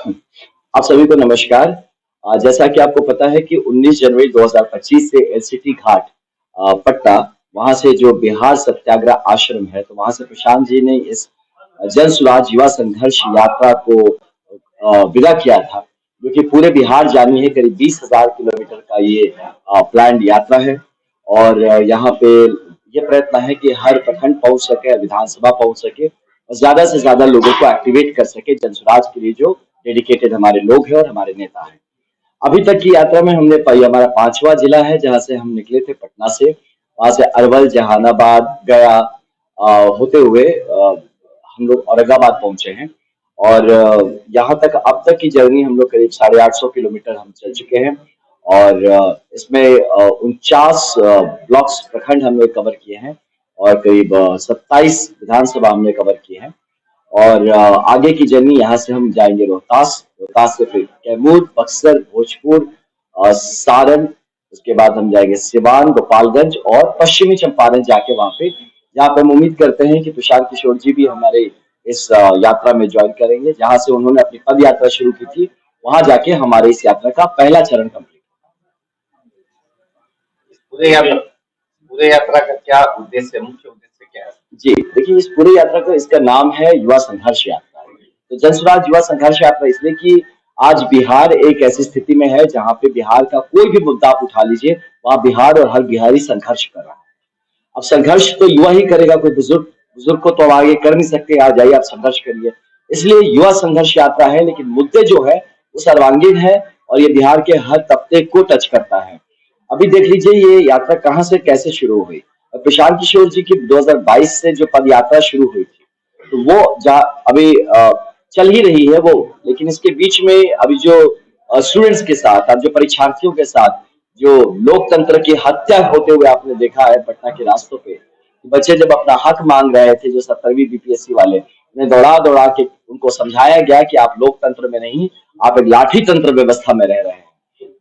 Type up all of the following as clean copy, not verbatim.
आप सभी को नमस्कार। जैसा कि आपको पता है कि 19 जनवरी 2025 से एलसीटी घाट पटना, वहां से जो बिहार सत्याग्रह आश्रम है, तो वहां से प्रशांत जी ने इस जन सुराज युवा संघर्ष यात्रा को विदा किया था, जो कि पूरे बिहार जानी है। करीब 20,000 किलोमीटर का ये प्लान्ड यात्रा है। और यहाँ पे ये प्रयत्न है कि हर प्रखंड पहुंच सके, विधानसभा पहुंच सके और ज्यादा से ज्यादा लोगों को एक्टिवेट कर सके जनसुराज के लिए, जो डेडिकेटेड हमारे लोग हैं और हमारे नेता हैं। अभी तक की यात्रा में हमने हमारा 5वां जिला है जहां से हम निकले थे, पटना से। वहां से अरवल, जहानाबाद, गया होते हुए हम लोग औरंगाबाद पहुंचे हैं। और यहाँ तक अब तक की जर्नी हम लोग करीब 850 किलोमीटर हम चल चुके हैं। और इसमें 49 ब्लॉक्स, प्रखंड हमने कवर किए हैं और करीब 27 विधानसभा हमने कवर किए हैं। और आगे की जर्नी यहाँ से हम जाएंगे रोहतास, रोहतास से फिर कैमूर, बक्सर, भोजपुर, सारण। उसके बाद हम जाएंगे सिवान, गोपालगंज और पश्चिमी चंपारण, जाके वहां पे, जहाँ पे हम उम्मीद करते हैं कि प्रशांत किशोर जी भी हमारे इस यात्रा में ज्वाइन करेंगे, जहां से उन्होंने अपनी पद यात्रा शुरू की थी। वहां जाके हमारे इस यात्रा का पहला चरण कंप्लीट। पूरे यात्रा का क्या उद्देश्य, मुख्य उद्देश्य क्या है? जी देखिए, इस पूरी यात्रा का इसका नाम है युवा संघर्ष यात्रा। तो जनसुराज युवा संघर्ष यात्रा इसलिए कि आज बिहार एक ऐसी स्थिति में है जहां पे बिहार का कोई भी मुद्दा आप उठा लीजिए, वहां बिहार और हर बिहारी संघर्ष कर रहा है। अब संघर्ष तो युवा ही करेगा, कोई बुजुर्ग बुजुर्ग को तो आगे कर नहीं सकते। आ जाइए, आप संघर्ष करिए। इसलिए युवा संघर्ष यात्रा है, लेकिन मुद्दे जो है वो सर्वांगीण है और ये बिहार के हर तबके को टच करता है। अभी देख लीजिए ये यात्रा कहाँ से कैसे शुरू हुई। प्रशांत किशोर जी की 2022 से जो पद यात्रा शुरू हुई थी, तो वो अभी चल ही रही है वो। लेकिन इसके बीच में अभी जो स्टूडेंट्स के साथ, अब जो परीक्षार्थियों के साथ जो लोकतंत्र की हत्या होते हुए आपने देखा है पटना के रास्तों पे, बच्चे जब अपना हक मांग रहे थे, जो 17वीं बीपीएससी वाले, उन्हें दौड़ा दौड़ा के उनको समझाया गया कि आप लोकतंत्र में नहीं, आप एक लाठी तंत्र व्यवस्था में रह रहे हैं।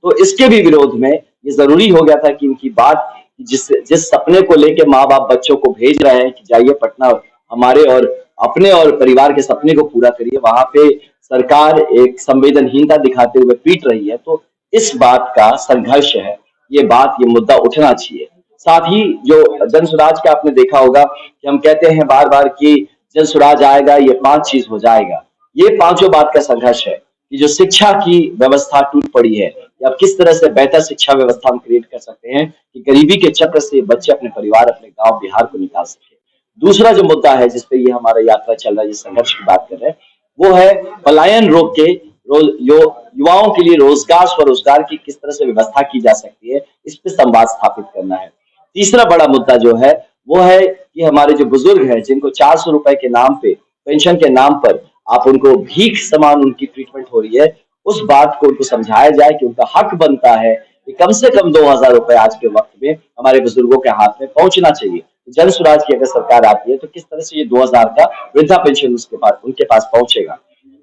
तो इसके भी विरोध में ये जरूरी हो गया था कि इनकी बात, जिस सपने को लेके माँ बाप बच्चों को भेज रहे हैं कि जाइए पटना, हमारे और अपने और परिवार के सपने को पूरा करिए, वहां पे सरकार एक संवेदनहीनता दिखाते हुए पीट रही है। तो इस बात का संघर्ष है, ये मुद्दा उठना चाहिए। साथ ही जो जन सुराज का आपने देखा होगा कि हम कहते हैं बार बार कि जन सुराज आएगा, ये 5 चीज हो जाएगा। ये पांचों बात का संघर्ष है कि जो शिक्षा की व्यवस्था टूट पड़ी है, या किस तरह से बेहतर शिक्षा व्यवस्था हम क्रिएट कर सकते हैं कि गरीबी के चक्र से बच्चे अपने परिवार, अपने गांव, बिहार को निकाल सके। दूसरा जो मुद्दा है जिसपे ये हमारा यात्रा चल रहा है, जिस संघर्ष की बात कर रहे हैं, वो है पलायन रोक के युवाओं के लिए रोजगार, स्वरोजगार की किस तरह से व्यवस्था की जा सकती है, इस पे संवाद स्थापित करना है। तीसरा बड़ा मुद्दा जो है वो है कि हमारे जो बुजुर्ग हैं, जिनको 400 रुपए के नाम पे, पेंशन के नाम पर आप उनको भीख समान उनकी ट्रीटमेंट हो रही है, उस बात को उनको समझाया जाए कि उनका हक बनता है कि कम से कम 2,000 रुपए आज के वक्त में हमारे बुजुर्गों के हाथ में पहुंचना चाहिए। जन सुराज की अगर सरकार आती है तो किस तरह से ये 2,000 का वृद्धा पेंशन उनके पास पहुंचेगा।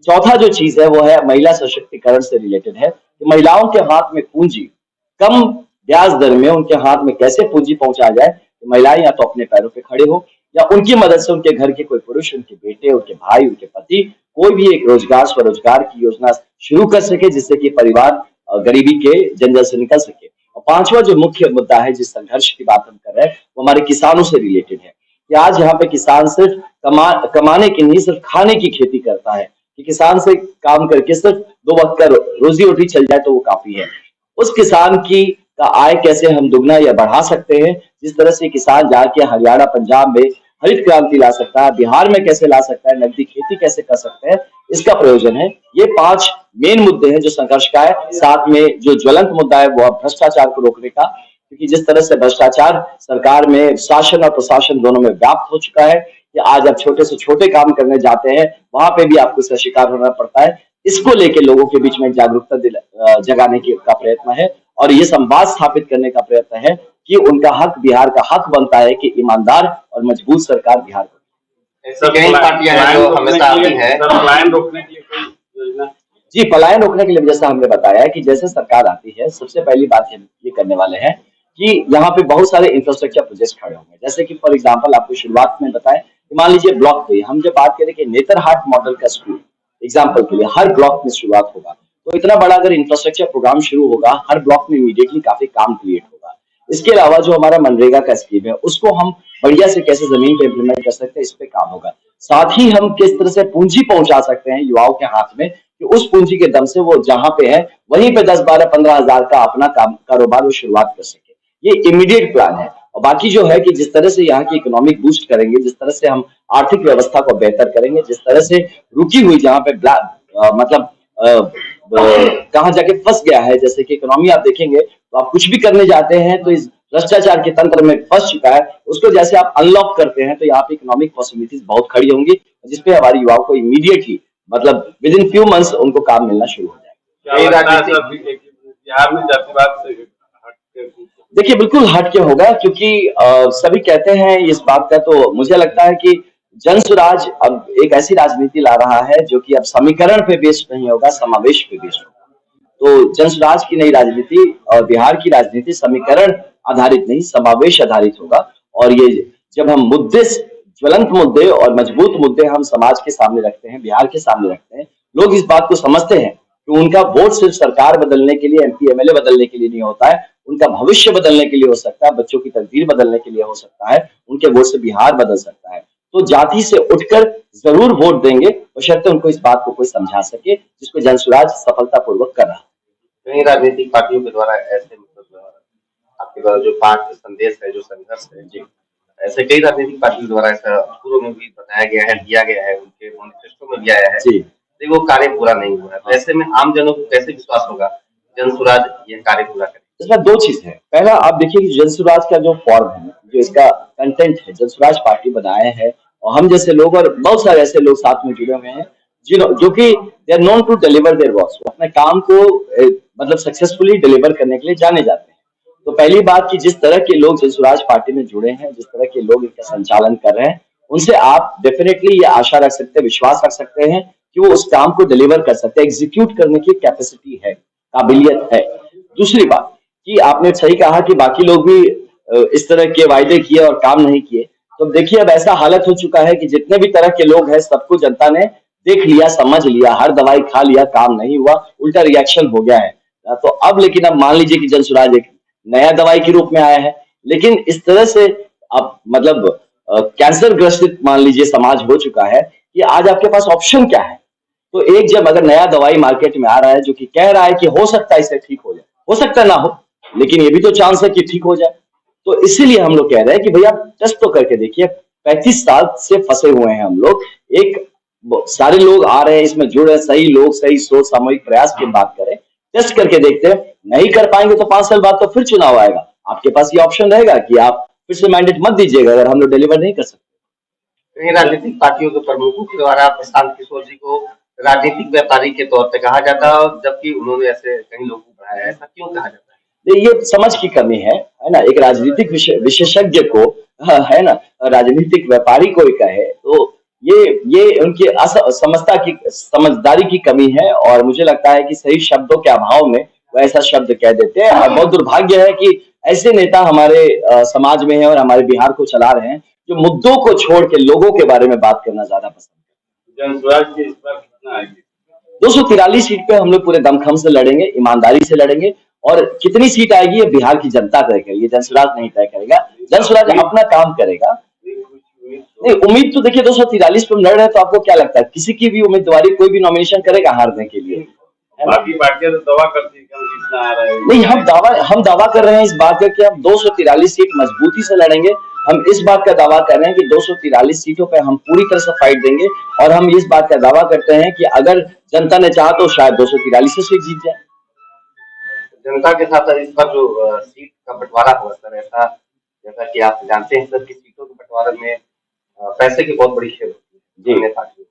चौथा जो चीज है वो है महिला सशक्तिकरण से रिलेटेड है कि महिलाओं के हाथ में पूंजी, कम ब्याज दर में उनके हाथ में कैसे पूंजी पहुंचाया जाए कि महिलाएं या तो अपने पैरों पे खड़े हो, या उनकी मदद से उनके घर के कोई पुरुष, उनके बेटे, उनके भाई, उनके पति, कोई भी एक रोजगार, स्वरोजगार की योजना शुरू कर सके, जिससे कि परिवार गरीबी के जंजल से निकल सके। और पांचवा जो मुख्य मुद्दा है, जिस संघर्ष की बात हम कर रहे हैं, वो हमारे किसानों से रिलेटेड है कि आज यहाँ पे किसान सिर्फ कमाने की नहीं, सिर्फ खाने की खेती करता है कि किसान से काम करके सिर्फ 2 वक्त का रोजी रोटी चल जाए तो वो काफी है। उस किसान की का आय कैसे हम दुगना या बढ़ा सकते हैं, जिस तरह से किसान जाके हरियाणा, पंजाब में हरित क्रांति ला सकता है, बिहार में कैसे ला सकता है, नकदी खेती कैसे कर सकते हैं, इसका प्रयोजन है। ये 5 मेन मुद्दे हैं जो संघर्ष का है। साथ में जो ज्वलंत मुद्दा है वो भ्रष्टाचार को रोकने का, क्योंकि जिस तरह से भ्रष्टाचार सरकार में, शासन और प्रशासन दोनों में व्याप्त हो चुका है कि आज आप छोटे से छोटे काम करने जाते हैं, वहां पे भी आपको इसका शिकार होना पड़ता है। इसको लेके लोगों के बीच में जागरूकता जगाने का प्रयत्न है और ये संवाद स्थापित करने का प्रयत्न है कि उनका हक, बिहार का हक बनता है कि ईमानदार और मजबूत सरकार बिहार को। जी, पलायन रोकने के लिए जैसा हमने बताया कि जैसे सरकार आती है, सबसे पहली बात ये करने वाले हैं कि यहाँ पे बहुत सारे इंफ्रास्ट्रक्चर प्रोजेक्ट खड़े होंगे। जैसे कि फॉर एग्जांपल आपको शुरुआत में बताएं कि मान लीजिए ब्लॉक पे हम जब बात करें कि नेतरहाट मॉडल का स्कूल, एग्जाम्पल के लिए हर ब्लॉक में शुरुआत होगा, तो इतना बड़ा अगर इंफ्रास्ट्रक्चर प्रोग्राम शुरू होगा, हर ब्लॉक में इमीडिएटली काफी काम क्रिएट होगा। इसके अलावा जो हमारा मनरेगा का स्कीम है, उसको हम बढ़िया से कैसे जमीन पे इम्प्लीमेंट कर सकते हैं, इस पे काम होगा। साथ ही हम किस तरह से पूंजी पहुंचा सकते हैं युवाओं के हाथ में, कि उस पूंजी के दम से वो जहां पे है वहीं पे 10-12-15 हजार का अपना काम कारोबार वो शुरुआत कर सके। ये इमीडिएट प्लान है। और बाकी जो है कि जिस तरह से यहाँ की इकोनॉमिक बूस्ट करेंगे, जिस तरह से हम आर्थिक व्यवस्था को बेहतर करेंगे, जिस तरह से रुकी हुई जहाँ पे मतलब कहाँ जाके फंस गया है, जैसे कि इकोनॉमी आप देखेंगे तो आप कुछ भी करने जाते हैं तो इस भ्रष्टाचार के तंत्र में फंस चुका है, उसको जैसे आप अनलॉक करते हैं तो यहाँ पे इकोनॉमिक पॉसिबिलिटीज बहुत खड़ी होंगी, जिसपे हमारे युवाओं को इमीडिएटली मतलब विद इन फ्यू मंथ्स उनको काम मिलना शुरू हो जाएगा। क्या लगता है सर कि बिहार में जातिवाद से हट के देखिए बिल्कुल हट के होगा, क्योंकि सभी कहते हैं इस बात का, तो मुझे लगता है कि जन स्वराज अब एक ऐसी राजनीति ला रहा है जो कि अब समीकरण पे बेस्ड नहीं होगा, समावेश पे बेस्ड होगा। तो जन स्वराज की नई राजनीति और बिहार की राजनीति समीकरण आधारित नहीं, समावेश आधारित होगा। और ये जब हम मुद्दे, ज्वलंत मुद्दे और मजबूत मुद्दे हम समाज के सामने रखते हैं, बिहार के सामने रखते हैं, लोग इस बात को समझते हैं कि उनका वोट सिर्फ सरकार बदलने के लिए, एमपी एमएलए बदलने के लिए नहीं होता है, उनका भविष्य बदलने के लिए हो सकता है, बच्चों की तकदीर बदलने के लिए हो सकता है, उनके वोट से बिहार बदल सकता है। तो जाति से उठकर जरूर वोट देंगे, बशर्ते उनको इस बात को कोई समझा सके, जिसको जन स्वराज सफलतापूर्वक कर रहा है। कई राजनीतिक पार्टियों के द्वारा ऐसे मतलब आपके द्वारा जो पार्ट संदेश है, जो संघर्ष है जी, ऐसे कई राजनीतिक पार्टियों द्वारा ऐसा पूर्व में भी बताया गया है, दिया गया है, उनके मैनिफेस्टो में भी आया है, जी लेकिन वो कार्य पूरा नहीं हुआ है। तो ऐसे में आम जनों को कैसे विश्वास होगा जन स्वराज ये कार्य पूरा करे? इसमें दो चीज है। पहला, आप देखिए कि जन स्वराज का जो फॉर्म है, जो इसका कंटेंट है, जन स्वराज पार्टी बनाया है, और हम जैसे लोग और बहुत सारे ऐसे लोग साथ में जुड़े हुए हैं जो कि they are known to deliver their works, अपने काम को मतलब सक्सेसफुली डिलीवर करने के लिए जाने जाते हैं। तो पहली बात कि जिस तरह के लोग जन स्वराज पार्टी में जुड़े हैं, जिस तरह के लोग इसका संचालन कर रहे हैं, उनसे आप डेफिनेटली ये आशा रख सकते हैं, विश्वास रख सकते हैं कि वो उस काम को डिलीवर कर सकते हैं, एग्जीक्यूट करने की कैपेसिटी है, काबिलियत है। दूसरी बात कि आपने सही कहा कि बाकी लोग भी इस तरह के वायदे किए और काम नहीं किए। तो देखिए अब ऐसा हालत हो चुका है कि जितने भी तरह के लोग हैं, सबको जनता ने देख लिया, समझ लिया, हर दवाई खा लिया, काम नहीं हुआ, उल्टा रिएक्शन हो गया है। तो अब लेकिन अब मान लीजिए कि जन स्वराज एक नया दवाई के रूप में आया है, लेकिन इस तरह से अब मतलब कैंसर ग्रसित मान लीजिए समाज हो चुका है कि आज आपके पास ऑप्शन क्या है। तो एक जब अगर नया दवाई मार्केट में आ रहा है जो कि कह रहा है कि हो सकता है इससे ठीक हो जाए, हो सकता है ना हो, लेकिन ये भी तो चांस है कि ठीक हो जाए। तो इसीलिए हम लोग कह रहे हैं कि भैया टेस्ट तो करके देखिए। 35 साल से फंसे हुए हैं हम लोग, एक सारे लोग आ रहे हैं इसमें जुड़े, सही लोग, सही सोच, सामूहिक प्रयास की बात करें, टेस्ट करके देखते हैं। नहीं कर पाएंगे तो 5 साल बाद तो फिर चुनाव आएगा, आपके पास ये ऑप्शन रहेगा कि आप फिर से मैंडेट मत दीजिएगा अगर हम लोग डिलीवर नहीं कर सकते। कई राजनीतिक पार्टियों के प्रमुखों के द्वारा प्रशांत किशोर जी को राजनीतिक व्यापारी के तौर पे कहा जाता है, और जबकि उन्होंने ऐसे कई लोगों को बढ़ाया है, ऐसा क्यों कहा जाता है? ये समझ की कमी है ना। एक राजनीतिक विशेषज्ञ को है ना, राजनीतिक व्यापारी कोई कहे तो ये उनकी समझदारी की कमी है, और मुझे लगता है कि सही शब्दों के अभाव में वो ऐसा शब्द कह देते हैं। और बहुत दुर्भाग्य है कि ऐसे नेता हमारे समाज में है और हमारे बिहार को चला रहे हैं, जो मुद्दों को छोड़ के लोगों के बारे में बात करना ज्यादा पसंद जन स्वराज की इस बार कितना आएगी? 243 सीट पे हम लोग पूरे दमखम से लड़ेंगे, ईमानदारी से लड़ेंगे, और कितनी सीट आएगी ये बिहार की जनता तय करेगी, जन स्वराज नहीं तय करेगा। जन स्वराज अपना काम करेगा। नहीं, उम्मीद तो देखिए 243 पे हम लड़ रहे हैं, तो आपको क्या लगता है किसी की भी उम्मीदवारी कोई भी नॉमिनेशन करेगा हारने के लिए? बाकी पार्टियां तो दावा करती है कि हम कितना आ रहा है। नहीं, हम दावा कर रहे हैं इस बात का कि हम 243 सीट मजबूती से लड़ेंगे। हम इस बात का दावा कर रहे हैं कि 243 सीटों पे हम पूरी तरह से फाइट देंगे, और हम इस बात का दावा करते हैं कि अगर जनता ने चाहा तो शायद 243 सीट जीत जाए। जनता के साथ इस पर जो सीट का बंटवारा हुआ सर, ऐसा जैसा कि आप जानते हैं सर कि सीटों के बंटवारे में पैसे की बहुत बड़ी खेल होती है जी। पार्टियों,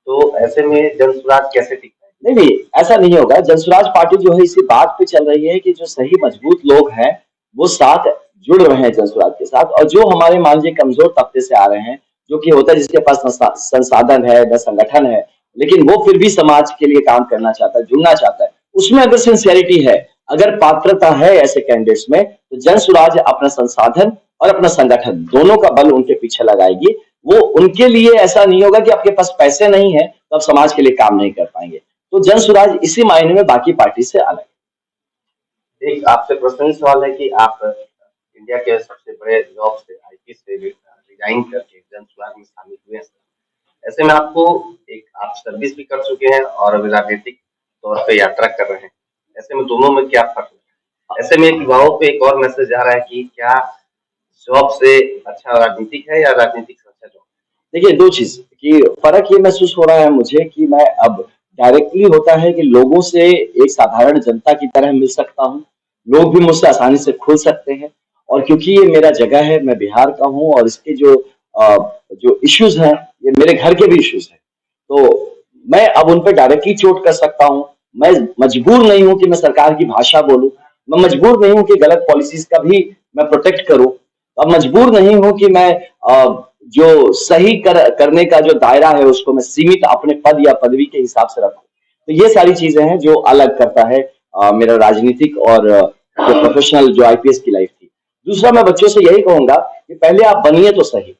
तो ऐसे में जन स्वराज कैसे टिक पाएगी? नहीं, ऐसा नहीं होगा। जन स्वराज पार्टी जो है इसी बात पे चल रही है कि जो सही मजबूत लोग हैं वो साथ जुड़ रहे हैं जन स्वराज के साथ, और जो हमारे मान लीजिए कमजोर तबके से आ रहे हैं, जो कि होता है जिसके पास संसाधन है न संगठन है, लेकिन वो फिर भी समाज के लिए काम करना चाहता है, जुड़ना चाहता है, उसमें अगर सिंसियरिटी है, अगर पात्रता है ऐसे कैंडिडेट्स में, तो जन स्वराज अपना संसाधन और अपना संगठन दोनों का बल उनके पीछे लगाएगी। वो उनके लिए ऐसा नहीं होगा कि आपके पास पैसे नहीं है तो आप समाज के लिए काम नहीं कर पाएंगे। तो जन स्वराज इसी मायने में बाकी पार्टी से अलग है। एक आपसे पर्सनली सवाल है कि आप इंडिया के सबसे बड़े जॉब से आईटी से रिजाइन करके जन स्वराज में शामिल हुए हैं। ऐसे में आपको एक आप सर्विस भी कर चुके हैं और अभी राजनीतिक तौर पे यात्रा कर रहे हैं। ऐसे में दोनों में क्या फर्क है? ऐसे में एक युवाओं पे एक और मैसेज आ रहा है कि क्या जॉब से अच्छा राजनीतिक है या राजनीतिक से अच्छा जॉब? देखिए 2 चीज़ कि फ़र्क ये महसूस हो रहा है मुझे कि मैं अब डायरेक्टली होता है कि लोगों से एक साधारण जनता की तरह मिल सकता हूँ। लोग भी मुझसे आसानी से खुल सकते हैं और क्योंकि ये मेरा जगह है, मैं बिहार का हूँ और इसके जो इश्यूज़ हैं, ये मेरे घर के भी इश्यूज़ हैं। तो मैं अब उन पे डायरेक्टली चोट कर सकता हूँ। मैं मजबूर नहीं हूँ कि मैं सरकार की भाषा बोलूँ। मैं मजबूर नहीं हूँ कि गलत पॉलिसीज़ का भी मैं प्रोटेक्ट करूँ। अब मजबूर नहीं हूँ कि मैं जो सही करने का जो दायरा है उसको मैं सीमित अपने पद या पदवी के हिसाब से रखूं। तो ये सारी चीजें हैं जो अलग करता है मेरा राजनीतिक और जो प्रोफेशनल जो आईपीएस की लाइफ थी। दूसरा मैं बच्चों से यही कहूंगा कि पहले आप बनिए तो सही।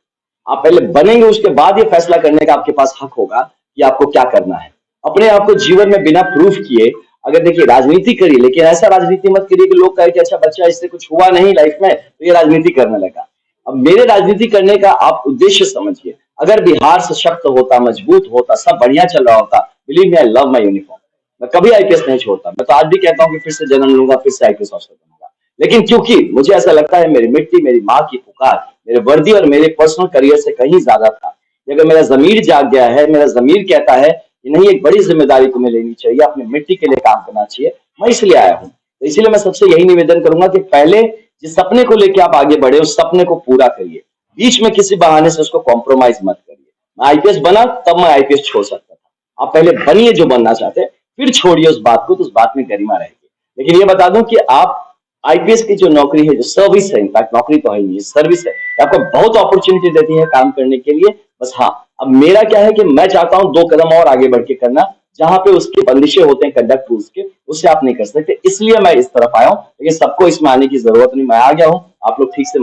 आप पहले बनेंगे उसके बाद ये फैसला करने का आपके पास हक होगा कि आपको क्या करना है। अपने आप को जीवन में बिना प्रूफ किए अगर देखिए राजनीति करिए लेकिन ऐसा राजनीति मत करिए कि लोग कहे कि अच्छा बच्चा इससे कुछ हुआ नहीं लाइफ में तो ये राजनीति करने लगा। अब मेरे राजनीति करने का आप उद्देश्य समझिए। अगर बिहार सशक्त होता, मजबूत होता, सब बढ़िया चल रहा होता, believe me I love my uniform. मैं कभी आईपीएस नहीं छोड़ता। मैं तो आज भी कहता हूँ कि फिर से जन्म लूंगा, फिर से आईपीएस ऑफिसर बनूंगा। लेकिन क्योंकि मुझे ऐसा लगता है मेरी मिट्टी, मेरी माँ की पुकार, मेरे वर्दी और मेरे पर्सनल करियर से कहीं ज्यादा था। कि अगर मेरा जमीर जाग गया है, मेरा जमीर कहता है कि नहीं एक बड़ी जिम्मेदारी तुम्हें लेनी चाहिए, अपनी मिट्टी के लिए काम करना चाहिए, मैं इसलिए आया हूँ। तो इसीलिए मैं सबसे यही निवेदन करूंगा कि पहले जिस सपने को लेके आप आगे बढ़े उस सपने को पूरा करिए। बीच में किसी बहाने से उसको कॉम्प्रोमाइज मत करिए। मैं आईपीएस बना तब मैं आईपीएस छोड़ सकता था। आप पहले बनिए जो बनना चाहते हैं, फिर छोड़िए उस बात को, तो उस बात में गरिमा रहेगी। लेकिन ये बता दूं कि आप आईपीएस की जो नौकरी है, जो सर्विस है, इनफैक्ट नौकरी तो है नहीं, सर्विस है, ये आपको बहुत अपॉर्चुनिटी देती है काम करने के लिए। बस हाँ, अब मेरा क्या है कि मैं चाहता हूं 2 कदम और आगे बढ़ के करना, जहां पे उसके बंदिशें होते हैं कंडक्ट रूल्स के, उससे आप नहीं कर सकते। इसलिए मैं इस तरफ आया हूं, लेकिन सबको इसमें आने की जरूरत नहीं, मैं आ गया हूं। आप लोग ठीक से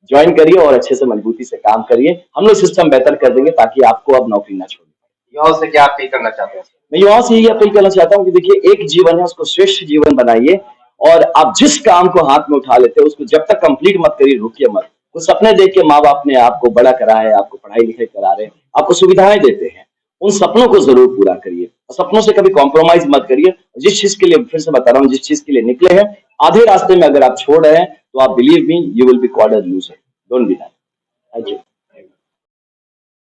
ज्वाइन करिए और अच्छे से मजबूती से काम करिए। हम लोग सिस्टम बेहतर कर देंगे ताकि आपको अब नौकरी ना छोड़नी पड़े। युवाओं से क्या अपील करना चाहते हैं? मैं युवाओं से यही अपील करना चाहता हूँ कि देखिए एक जीवन है, उसको श्रेष्ठ जीवन बनाइए और आप जिस काम को हाथ में उठा लेते हो उसको जब तक कंप्लीट मत करिए, रुकिए मत। कुछ सपने देख के माँ बाप ने आपको बड़ा करा है, आपको पढ़ाई लिखाई करा रहे हैं, आपको सुविधाएं देते हैं, उन सपनों को जरूर पूरा करिए और सपनों से कभी कॉम्प्रोमाइज मत करिए। जिस चीज के लिए, फिर से बता रहा हूँ, जिस चीज के लिए निकले हैं, आधे रास्ते में अगर आप छोड़ रहे हैं तो आप believe me you will be called a loser. Don't be that. Thank you.